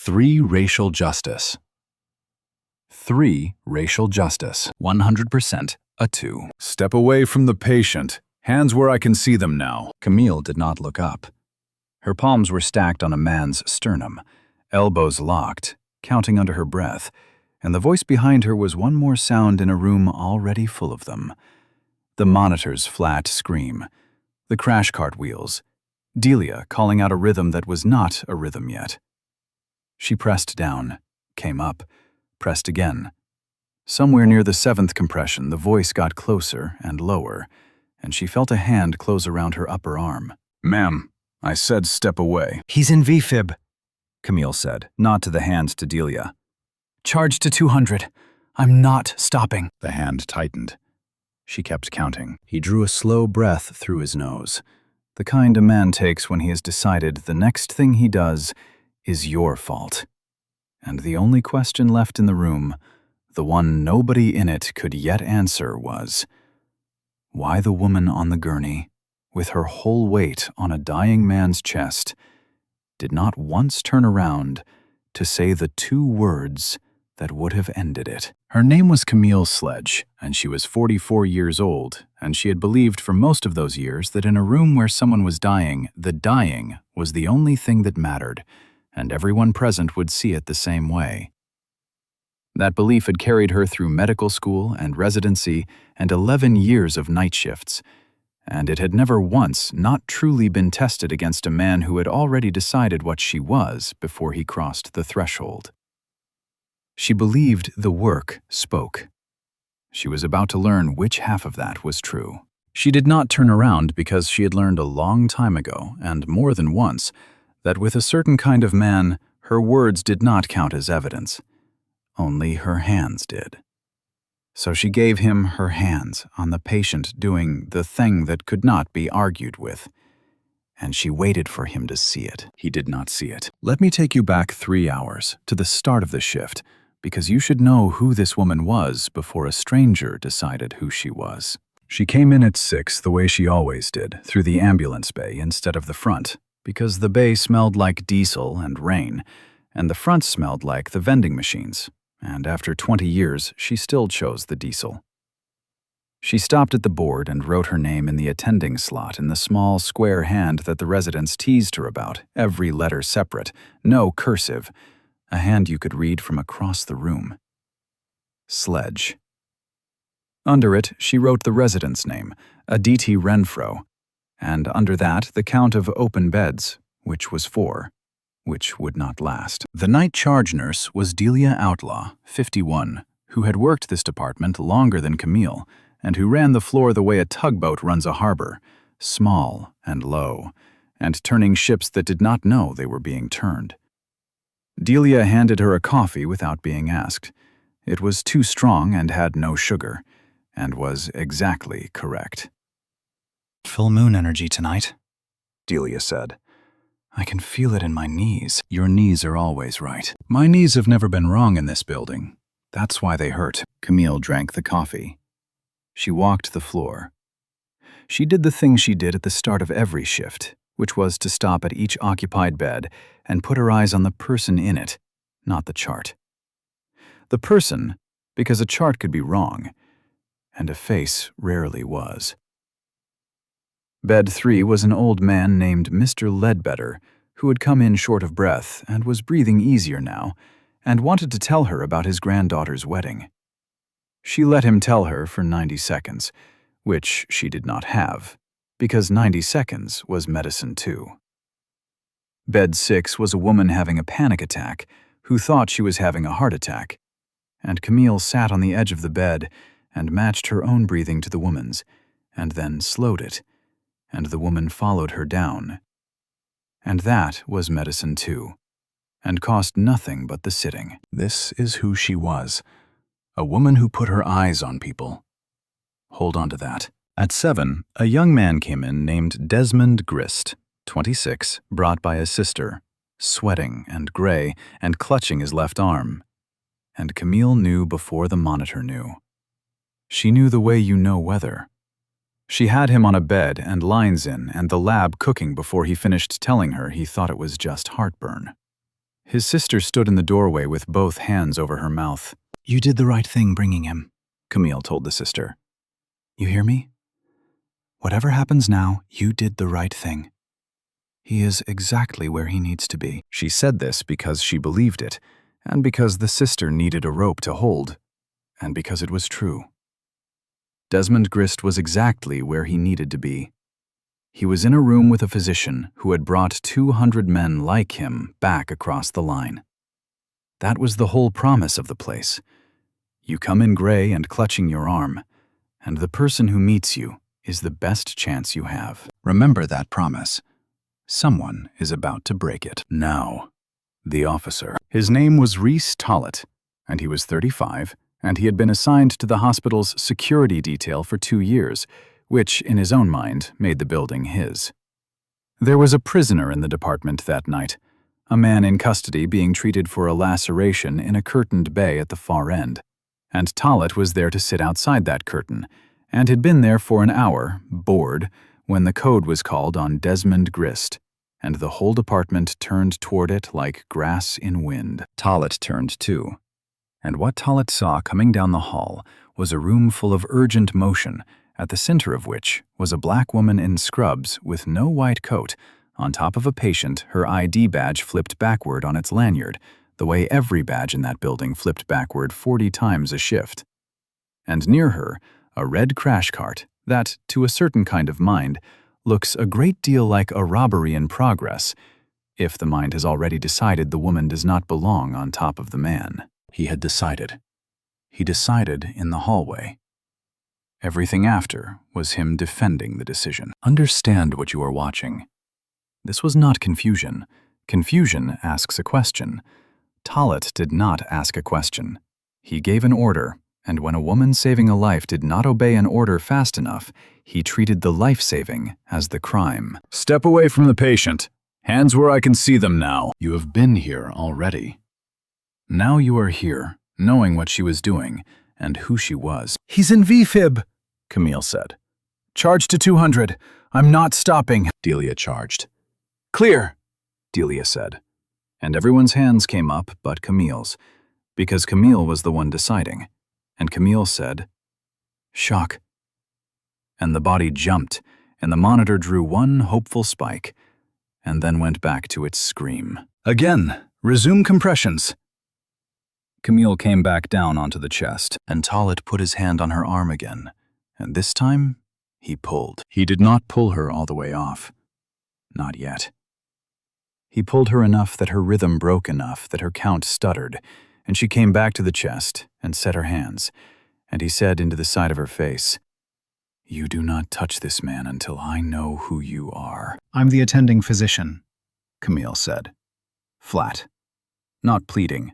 3. Racial justice. 3. Racial justice. 100% a 2. Step away from the patient. Hands where I can see them now. Camille did not look up. Her palms were stacked on a man's sternum, elbows locked, counting under her breath, and the voice behind her was one more sound in a room already full of them. The monitor's flat scream, the crash cart wheels, Delia calling out a rhythm that was not a rhythm yet. She pressed down, came up, pressed again. Somewhere near the 7th compression, the voice got closer and lower, and she felt a hand close around her upper arm. Ma'am, I said step away. He's in VFib, Camille said, nod to the hand to Delia. Charge to 200. I'm not stopping. The hand tightened. She kept counting. He drew a slow breath through his nose, the kind a man takes when he has decided the next thing he does is your fault. And the only question left in the room, the one nobody in it could yet answer, was, why the woman on the gurney, with her whole weight on a dying man's chest, did not once turn around to say the 2 words that would have ended it. Her name was Camille Sledge, and she was 44 years old, and she had believed for most of those years that in a room where someone was dying, the dying was the only thing that mattered, and everyone present would see it the same way. That belief had carried her through medical school and residency and 11 years of night shifts, and it had never once not truly been tested against a man who had already decided what she was before he crossed the threshold. She believed the work spoke. She was about to learn which half of that was true. She did not turn around because she had learned a long time ago, and more than once, that with a certain kind of man, her words did not count as evidence. Only her hands did. So she gave him her hands on the patient doing the thing that could not be argued with. And she waited for him to see it. He did not see it. Let me take you back 3 hours, to the start of the shift, because you should know who this woman was before a stranger decided who she was. She came in at 6 the way she always did, through the ambulance bay instead of the front, because the bay smelled like diesel and rain, and the front smelled like the vending machines, and after 20 years, she still chose the diesel. She stopped at the board and wrote her name in the attending slot in the small square hand that the residents teased her about, every letter separate, no cursive, a hand you could read from across the room. Sledge. Under it, she wrote the resident's name, Aditi Renfro, and under that the count of open beds, which was 4, which would not last. The night charge nurse was Delia Outlaw, 51, who had worked this department longer than Camille, and who ran the floor the way a tugboat runs a harbor, small and low, and turning ships that did not know they were being turned. Delia handed her a coffee without being asked. It was too strong and had no sugar, and was exactly correct. Full moon energy tonight, Delia said. I can feel it in my knees. Your knees are always right. My knees have never been wrong in this building. That's why they hurt. Camille drank the coffee. She walked the floor. She did the thing she did at the start of every shift, which was to stop at each occupied bed and put her eyes on the person in it, not the chart. The person, because a chart could be wrong, and a face rarely was. Bed 3 was an old man named Mr. Ledbetter, who had come in short of breath and was breathing easier now, and wanted to tell her about his granddaughter's wedding. She let him tell her for 90 seconds, which she did not have, because 90 seconds was medicine too. Bed 6 was a woman having a panic attack who thought she was having a heart attack, and Camille sat on the edge of the bed and matched her own breathing to the woman's, and then slowed it, and the woman followed her down. And that was medicine too, and cost nothing but the sitting. This is who she was, a woman who put her eyes on people. Hold on to that. At 7, a young man came in named Desmond Grist, 26, brought by his sister, sweating and gray and clutching his left arm. And Camille knew before the monitor knew. She knew the way you know weather. She had him on a bed and lines in and the lab cooking before he finished telling her he thought it was just heartburn. His sister stood in the doorway with both hands over her mouth. "You did the right thing bringing him," Camille told the sister. "You hear me? Whatever happens now, you did the right thing. He is exactly where he needs to be." She said this because she believed it, and because the sister needed a rope to hold, and because it was true. Desmond Grist was exactly where he needed to be. He was in a room with a physician who had brought 200 men like him back across the line. That was the whole promise of the place. You come in gray and clutching your arm, and the person who meets you is the best chance you have. Remember that promise. Someone is about to break it. Now, the officer. His name was Reese Tollett, and he was 35, and he had been assigned to the hospital's security detail for 2 years, which, in his own mind, made the building his. There was a prisoner in the department that night, a man in custody being treated for a laceration in a curtained bay at the far end, and Tollett was there to sit outside that curtain, and had been there for an hour, bored, when the code was called on Desmond Grist, and the whole department turned toward it like grass in wind. Tollett turned too, and what Tollett saw coming down the hall was a room full of urgent motion, at the center of which was a black woman in scrubs with no white coat, on top of a patient, her ID badge flipped backward on its lanyard, the way every badge in that building flipped backward 40 times a shift. And near her, a red crash cart that, to a certain kind of mind, looks a great deal like a robbery in progress, if the mind has already decided the woman does not belong on top of the man. He had decided. He decided in the hallway. Everything after was him defending the decision. Understand what you are watching. This was not confusion. Confusion asks a question. Tollett did not ask a question. He gave an order, and when a woman saving a life did not obey an order fast enough, he treated the life-saving as the crime. Step away from the patient. Hands where I can see them now. You have been here already. Now you are here, knowing what she was doing and who she was. He's in VFib, Camille said. Charge to 200. I'm not stopping, Delia charged. Clear, Delia said. And everyone's hands came up but Camille's, because Camille was the one deciding. And Camille said, "Shock." And the body jumped, and the monitor drew one hopeful spike, and then went back to its scream. Again, resume compressions. Camille came back down onto the chest, and Tollett put his hand on her arm again, and this time he pulled. He did not pull her all the way off. Not yet. He pulled her enough that her rhythm broke enough that her count stuttered, and she came back to the chest and set her hands, and he said into the side of her face, "You do not touch this man until I know who you are." I'm the attending physician, Camille said. Flat. Not pleading.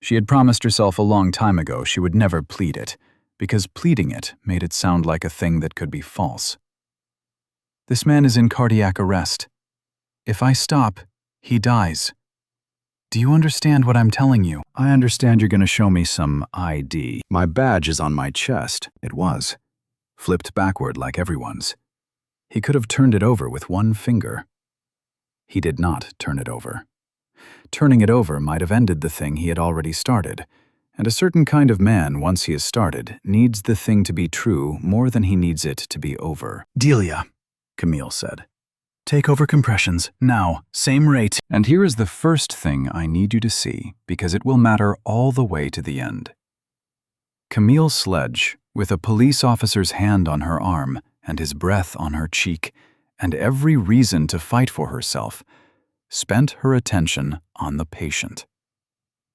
She had promised herself a long time ago she would never plead it, because pleading it made it sound like a thing that could be false. "This man is in cardiac arrest. If I stop, he dies. Do you understand what I'm telling you?" "I understand you're going to show me some ID. My badge is on my chest." It was. Flipped backward like everyone's. He could have turned it over with one finger. He did not turn it over. Turning it over might have ended the thing he had already started, and a certain kind of man, once he has started, needs the thing to be true more than he needs it to be over. Delia, Camille said. Take over compressions, now, same rate. And here is the first thing I need you to see, because it will matter all the way to the end. Camille Sledge, with a police officer's hand on her arm, and his breath on her cheek, and every reason to fight for herself, spent her attention on the patient.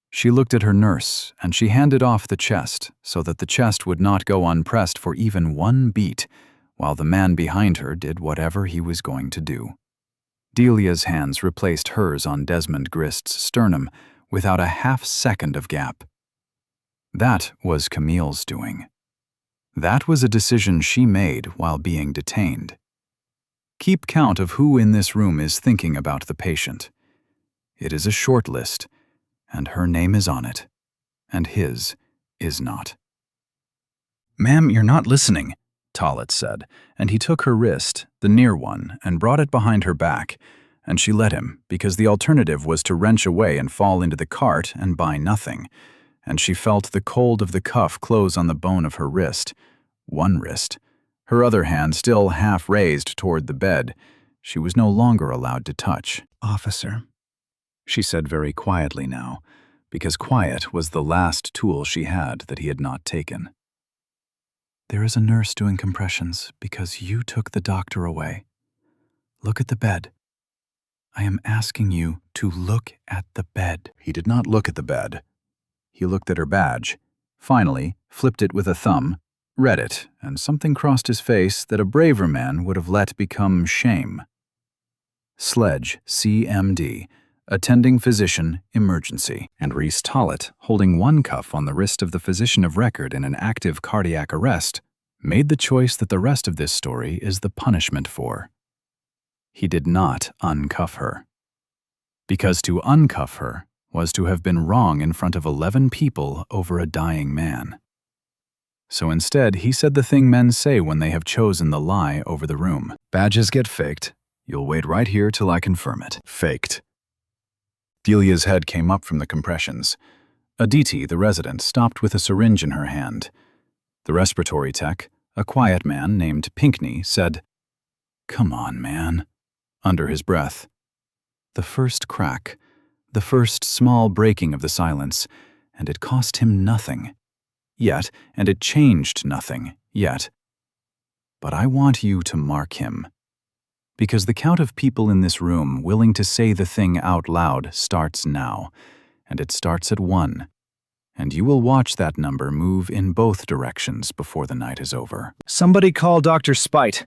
She looked at her nurse, and she handed off the chest so that the chest would not go unpressed for even one beat, while the man behind her did whatever he was going to do. Delia's hands replaced hers on Desmond Grist's sternum without a half-second of gap. That was Camille's doing. That was a decision she made while being detained. Keep count of who in this room is thinking about the patient. It is a short list, and her name is on it, and his is not. "Ma'am, you're not listening," Tollett said, and he took her wrist, the near one, and brought it behind her back, and she let him because the alternative was to wrench away and fall into the cart and buy nothing, and she felt the cold of the cuff close on the bone of her wrist. One wrist. Her other hand still half raised toward the bed. She was no longer allowed to touch. "Officer," she said very quietly now, because quiet was the last tool she had that he had not taken. "There is a nurse doing compressions because you took the doctor away. Look at the bed. I am asking you to look at the bed." He did not look at the bed. He looked at her badge, finally flipped it with a thumb, read it, and something crossed his face that a braver man would have let become shame. Sledge, CMD, attending physician, emergency. And Reese Tollett, holding one cuff on the wrist of the physician of record in an active cardiac arrest, made the choice that the rest of this story is the punishment for. He did not uncuff her. Because to uncuff her was to have been wrong in front of 11 people over a dying man. So instead, he said the thing men say when they have chosen the lie over the room. "Badges get faked. You'll wait right here till I confirm it." Faked. Delia's head came up from the compressions. Aditi, the resident, stopped with a syringe in her hand. The respiratory tech, a quiet man named Pinkney, said, "Come on, man," under his breath. The first crack, the first small breaking of the silence, and it cost him nothing. Yet, and it changed nothing, yet. But I want you to mark him. Because the count of people in this room willing to say the thing out loud starts now, and it starts at 1. And you will watch that number move in both directions before the night is over. Somebody call Dr. Spite.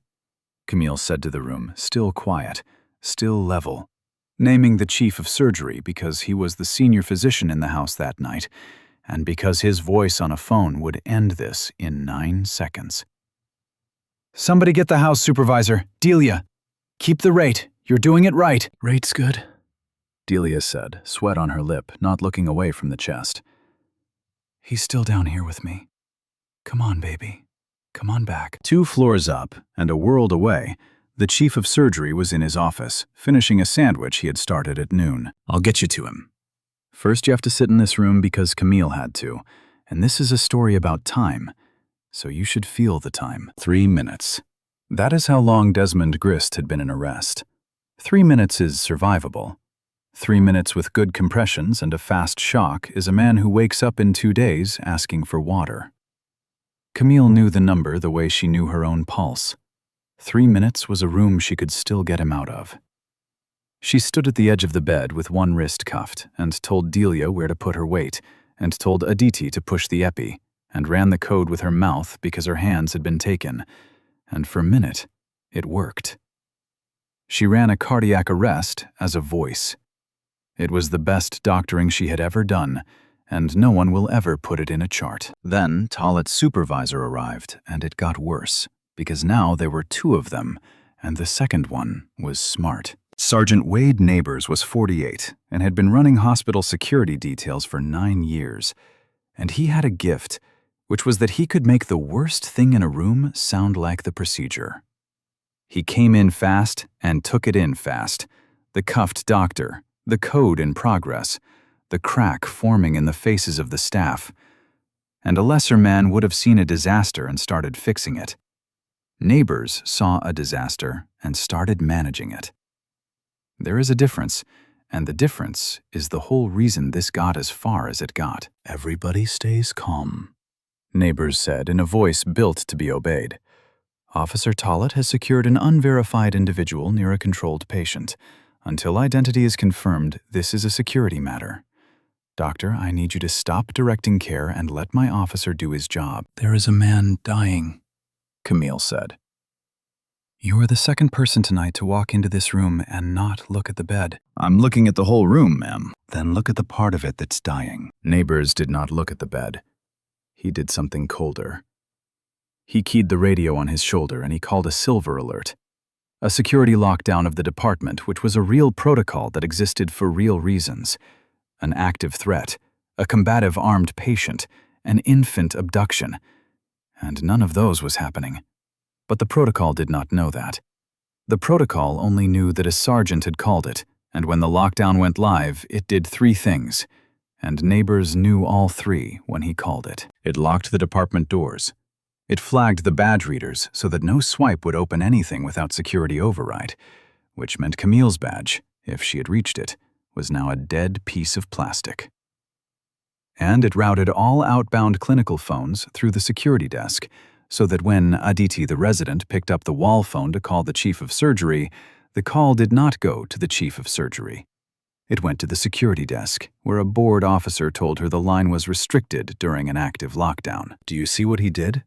Camille said to the room, still quiet, still level, naming the chief of surgery because he was the senior physician in the house that night, and because his voice on a phone would end this in 9 seconds. Somebody get the house supervisor. Delia. Keep the rate. You're doing it right. "Rate's good," Delia said, sweat on her lip, not looking away from the chest. "He's still down here with me. Come on, baby. Come on back." 2 floors up, and a world away, the chief of surgery was in his office, finishing a sandwich he had started at noon. "I'll get you to him. First you have to sit in this room because Camille had to, and this is a story about time, so you should feel the time. 3 minutes. That is how long Desmond Grist had been in arrest. 3 minutes is survivable. 3 minutes with good compressions and a fast shock is a man who wakes up in 2 days asking for water. Camille knew the number the way she knew her own pulse. 3 minutes was a room she could still get him out of. She stood at the edge of the bed with one wrist cuffed and told Delia where to put her weight and told Aditi to push the epi and ran the code with her mouth because her hands had been taken. And for a minute, it worked. She ran a cardiac arrest as a voice. It was the best doctoring she had ever done, and no one will ever put it in a chart. Then Tollett's supervisor arrived, and it got worse, because now there were 2 of them, and the second one was smart. Sergeant Wade Neighbors was 48 and had been running hospital security details for 9 years, and he had a gift, which was that he could make the worst thing in a room sound like the procedure. He came in fast and took it in fast. The cuffed doctor, the code in progress, the crack forming in the faces of the staff. And a lesser man would have seen a disaster and started fixing it. Neighbors saw a disaster and started managing it. There is a difference, and the difference is the whole reason this got as far as it got. "Everybody stays calm," Neighbors said in a voice built to be obeyed. "Officer Tollett has secured an unverified individual near a controlled patient. Until identity is confirmed, this is a security matter. Doctor, I need you to stop directing care and let my officer do his job." "There is a man dying," Camille said. "You are the second person tonight to walk into this room and not look at the bed." "I'm looking at the whole room, ma'am." "Then look at the part of it that's dying." Neighbors did not look at the bed. He did something colder. He keyed the radio on his shoulder and he called a silver alert. A security lockdown of the department, which was a real protocol that existed for real reasons. An active threat, a combative armed patient, an infant abduction. And none of those was happening. But the protocol did not know that. The protocol only knew that a sergeant had called it, and when the lockdown went live, it did 3 things, and Neighbors knew all 3 when he called it. It locked the department doors. It flagged the badge readers so that no swipe would open anything without security override, which meant Camille's badge, if she had reached it, was now a dead piece of plastic. And it routed all outbound clinical phones through the security desk, so that when Aditi the resident picked up the wall phone to call the chief of surgery, the call did not go to the chief of surgery. It went to the security desk, where a board officer told her the line was restricted during an active lockdown. Do you see what he did?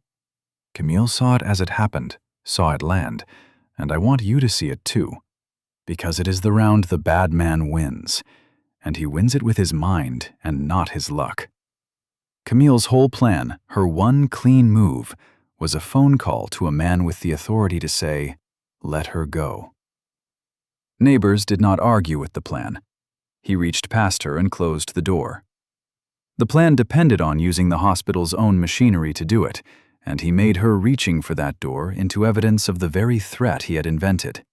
Camille saw it as it happened, saw it land, and I want you to see it too. Because it is the round the bad man wins, and he wins it with his mind and not his luck. Camille's whole plan, her one clean move, was a phone call to a man with the authority to say, "Let her go." Neighbors did not argue with the plan. He reached past her and closed the door. The plan depended on using the hospital's own machinery to do it, and he made her reaching for that door into evidence of the very threat he had invented.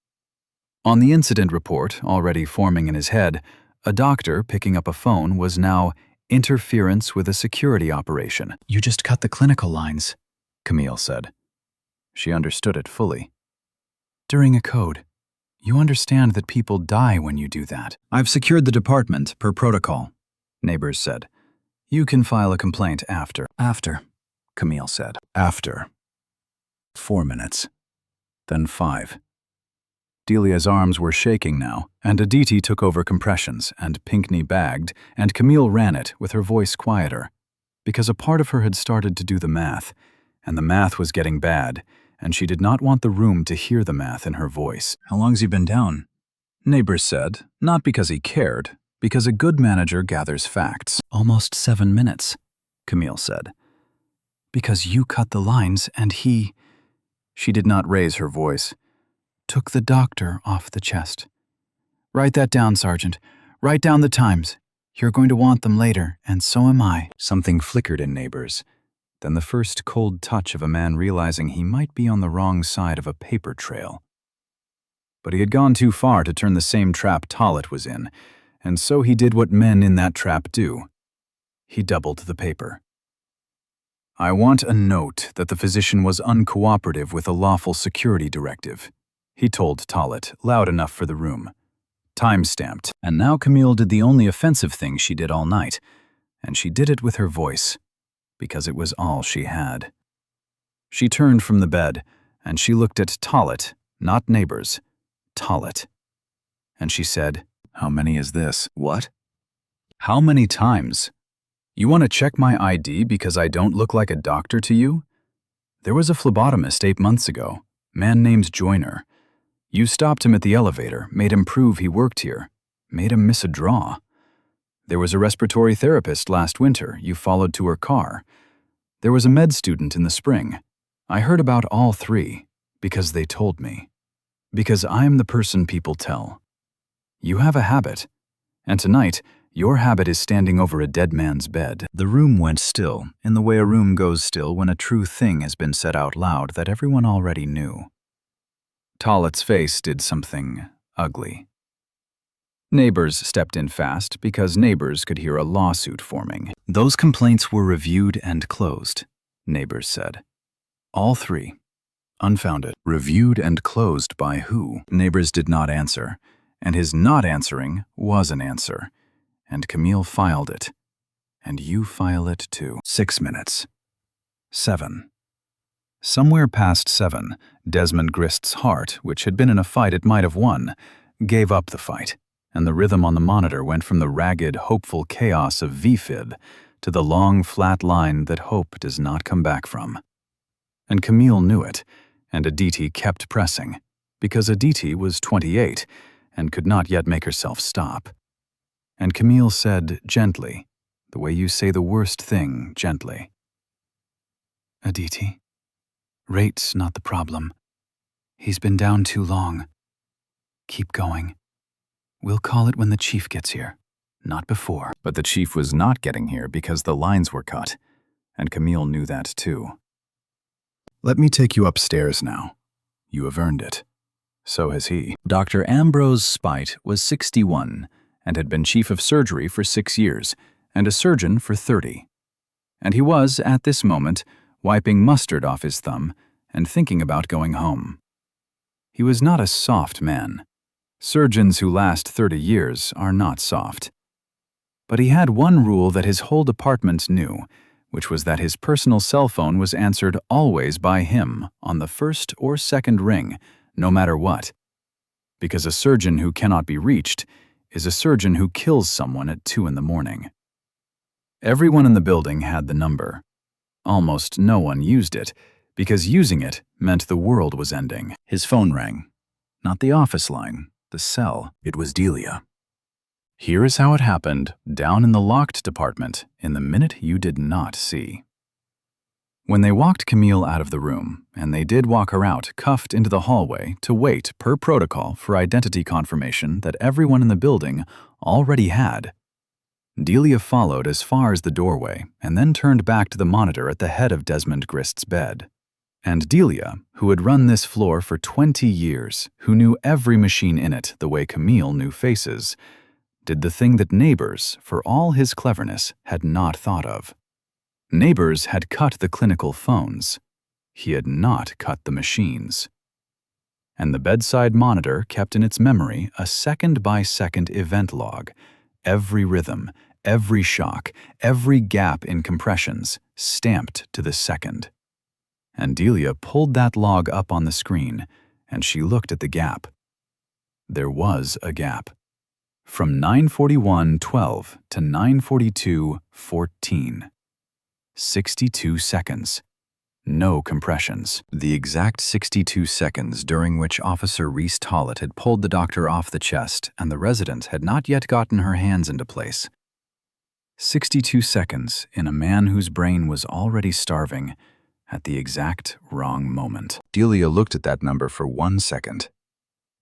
On the incident report, already forming in his head, a doctor picking up a phone was now interference with a security operation. "You just cut the clinical lines," Camille said. She understood it fully. "During a code. You understand that people die when you do that." "I've secured the department per protocol," Neighbors said. "You can file a complaint after." "After," Camille said. "After." 4 minutes. Then 5. Delia's arms were shaking now, and Aditi took over compressions, and Pinckney bagged, and Camille ran it with her voice quieter, because a part of her had started to do the math, and the math was getting bad, and she did not want the room to hear the math in her voice. "How long's he been down?" Neighbors said, not because he cared, because a good manager gathers facts. "Almost 7 minutes," Camille said. "Because you cut the lines and he—" She did not raise her voice. "Took the doctor off the chest. Write that down, Sergeant. Write down the times. You're going to want them later, and so am I." Something flickered in Neighbors. Then the first cold touch of a man realizing he might be on the wrong side of a paper trail. But he had gone too far to turn the same trap Tollett was in, and so he did what men in that trap do. He doubled the paper. "I want a note that the physician was uncooperative with a lawful security directive," he told Tollett, loud enough for the room. Time-stamped, and now Camille did the only offensive thing she did all night, and she did it with her voice, because it was all she had. She turned from the bed, and she looked at Tollett, not Neighbors, Tollett. And she said, "How many is this?" "What?" "How many times? You want to check my ID because I don't look like a doctor to you? There was a phlebotomist 8 months ago, man named Joyner. You stopped him at the elevator, made him prove he worked here, made him miss a draw. There was a respiratory therapist last winter you followed to her car. There was a med student in the spring. I heard about all 3 because they told me. Because I'm the person people tell. You have a habit, and tonight, your habit is standing over a dead man's bed." The room went still, in the way a room goes still when a true thing has been said out loud that everyone already knew. Tollett's face did something ugly. Neighbors stepped in fast because Neighbors could hear a lawsuit forming. "Those complaints were reviewed and closed," Neighbors said. "All 3. Unfounded." "Reviewed and closed by who?" Neighbors did not answer, and his not answering was an answer, and Camille filed it. And you file it too. 6 minutes. 7. Somewhere past 7, Desmond Grist's heart, which had been in a fight it might have won, gave up the fight, and the rhythm on the monitor went from the ragged, hopeful chaos of VFib to the long, flat line that hope does not come back from. And Camille knew it, and Aditi kept pressing, because Aditi was 28 and could not yet make herself stop. And Camille said gently, the way you say the worst thing gently, "Aditi, rate's not the problem. He's been down too long. Keep going. We'll call it when the chief gets here, not before." But the chief was not getting here because the lines were cut, and Camille knew that too. "Let me take you upstairs now. You have earned it. So has he. Dr. Ambrose Spite was 61 and had been chief of surgery for 6 years and a surgeon for 30. And he was, at this moment, wiping mustard off his thumb and thinking about going home. He was not a soft man. Surgeons who last 30 years are not soft. But he had one rule that his whole department knew, which was that his personal cell phone was answered always by him on the first or second ring, no matter what. Because a surgeon who cannot be reached is a surgeon who kills someone at 2 in the morning. Everyone in the building had the number. Almost no one used it, because using it meant the world was ending. His phone rang. Not the office line, the cell. It was Delia. Here is how it happened, down in the locked department, in the minute you did not see. When they walked Camille out of the room, and they did walk her out, cuffed into the hallway, to wait, per protocol, for identity confirmation that everyone in the building already had, Delia followed as far as the doorway and then turned back to the monitor at the head of Desmond Grist's bed. And Delia, who had run this floor for 20 years, who knew every machine in it the way Camille knew faces, did the thing that Neighbors, for all his cleverness, had not thought of. Neighbors had cut the clinical phones. He had not cut the machines. And the bedside monitor kept in its memory a second-by-second event log, every rhythm, every shock, every gap in compressions, stamped to the second. And Delia pulled that log up on the screen, and she looked at the gap. There was a gap. From 9:41:12 to 9:42:14. 62 seconds. No compressions. The exact 62 seconds during which Officer Reese Tollett had pulled the doctor off the chest and the resident had not yet gotten her hands into place. 62 seconds in a man whose brain was already starving at the exact wrong moment. Delia looked at that number for 1 second.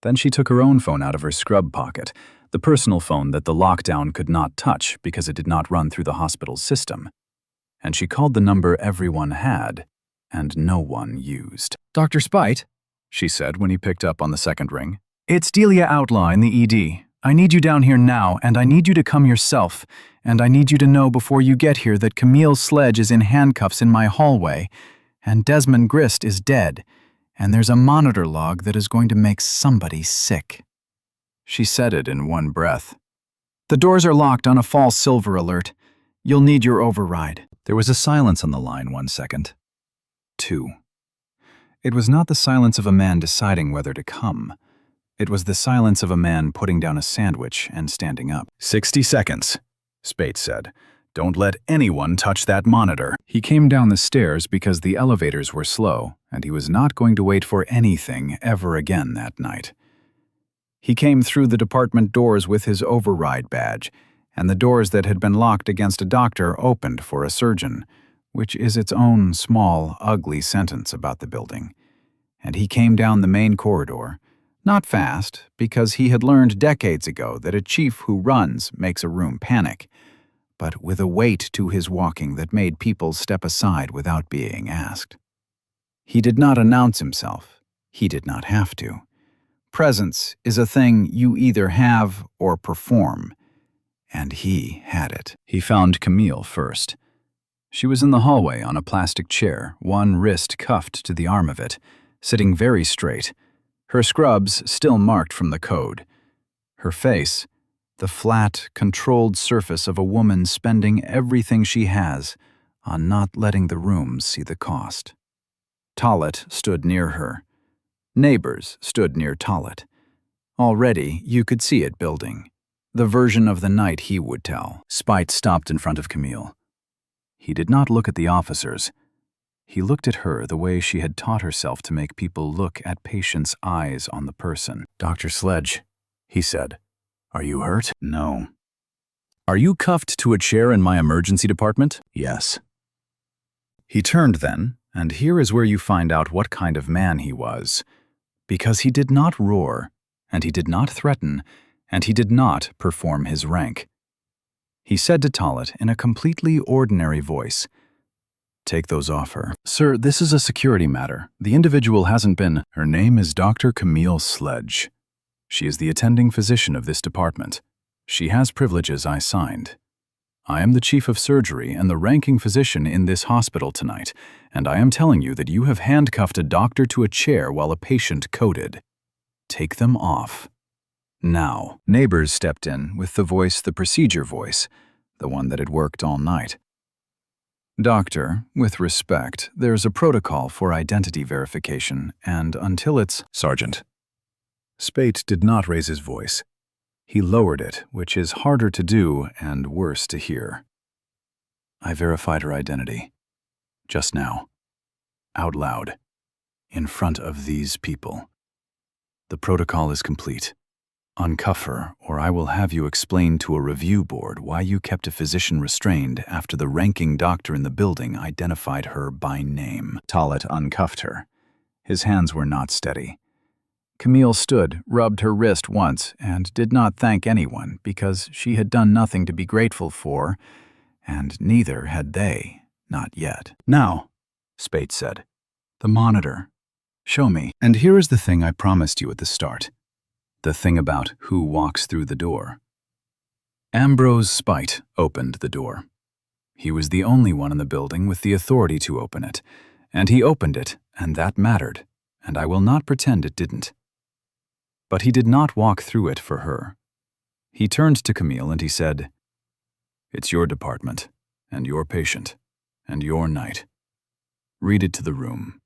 Then she took her own phone out of her scrub pocket, the personal phone that the lockdown could not touch because it did not run through the hospital's system. And she called the number everyone had, and no one used. "Dr. Spite," she said when he picked up on the second ring. "It's Delia Outlaw in the ED. I need you down here now, and I need you to come yourself, and I need you to know before you get here that Camille Sledge is in handcuffs in my hallway, and Desmond Grist is dead, and there's a monitor log that is going to make somebody sick." She said it in one breath. "The doors are locked on a false silver alert. You'll need your override." There was a silence on the line 1 second. 2. It was not the silence of a man deciding whether to come. It was the silence of a man putting down a sandwich and standing up. 60 seconds, Spate said. "Don't let anyone touch that monitor." He came down the stairs because the elevators were slow, and he was not going to wait for anything ever again that night. He came through the department doors with his override badge, and the doors that had been locked against a doctor opened for a surgeon, which is its own small, ugly sentence about the building. And he came down the main corridor, not fast, because he had learned decades ago that a chief who runs makes a room panic, but with a weight to his walking that made people step aside without being asked. He did not announce himself. He did not have to. Presence is a thing you either have or perform, and he had it. He found Camille first. She was in the hallway on a plastic chair, one wrist cuffed to the arm of it, sitting very straight, her scrubs still marked from the code. Her face, the flat, controlled surface of a woman spending everything she has on not letting the room see the cost. Tollett stood near her. Neighbors stood near Tollett. Already, you could see it building. The version of the night he would tell. Spite stopped in front of Camille. He did not look at the officers. He looked at her the way she had taught herself to make people look at patients' eyes on the person. "Dr. Sledge," he said, "are you hurt?" "No." "Are you cuffed to a chair in my emergency department?" "Yes." He turned then, and here is where you find out what kind of man he was. Because he did not roar, and he did not threaten, and he did not perform his rank. He said to Tollett in a completely ordinary voice, Take those off her. Sir, this is a security matter. The individual hasn't been. Her name is Dr. Camille Sledge. She is the attending physician of this department. She has privileges I signed. I am the chief of surgery and the ranking physician in this hospital tonight, and I am telling you that you have handcuffed a doctor to a chair while a patient coded. Take them off. Now. Neighbors stepped in with the procedure voice, the one that had worked all night. Doctor, with respect, there's a protocol for identity verification, and until it's— Sergeant. Spate did not raise his voice. He lowered it, which is harder to do and worse to hear. I verified her identity. Just now. Out loud. In front of these people. The protocol is complete. Uncuff her, or I will have you explain to a review board why you kept a physician restrained after the ranking doctor in the building identified her by name. Tollett uncuffed her. His hands were not steady. Camille stood, rubbed her wrist once, and did not thank anyone because she had done nothing to be grateful for, and neither had they, not yet. Now, Spate said, the monitor. Show me. And here is the thing I promised you at the start. The thing about who walks through the door. Ambrose Spite opened the door. He was the only one in the building with the authority to open it, and he opened it, and that mattered, and I will not pretend it didn't. But he did not walk through it for her. He turned to Camille and he said, "It's your department, and your patient, and your night. Read it to the room."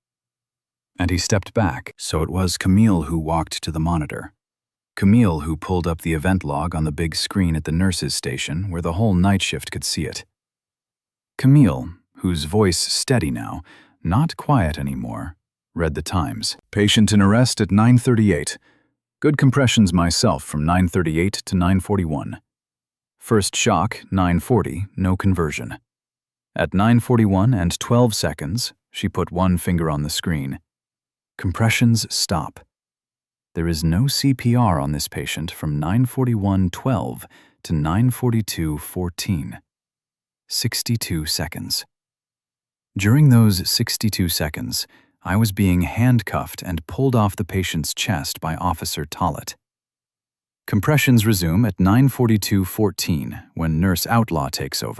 And he stepped back, so it was Camille who walked to the monitor. Camille who pulled up the event log on the big screen at the nurse's station where the whole night shift could see it. Camille, whose voice steady now, not quiet anymore, read the times. Patient in arrest at 9:38. Good compressions myself from 9:38 to 9:41. First shock, 9:40, no conversion. At 9:41 and 12 seconds, she put one finger on the screen. Compressions stop. There is no CPR on this patient from 9:41:12 to 9:42:14. 62 seconds. During those 62 seconds, I was being handcuffed and pulled off the patient's chest by Officer Tollett. Compressions resume at 9:42:14 when Nurse Outlaw takes over.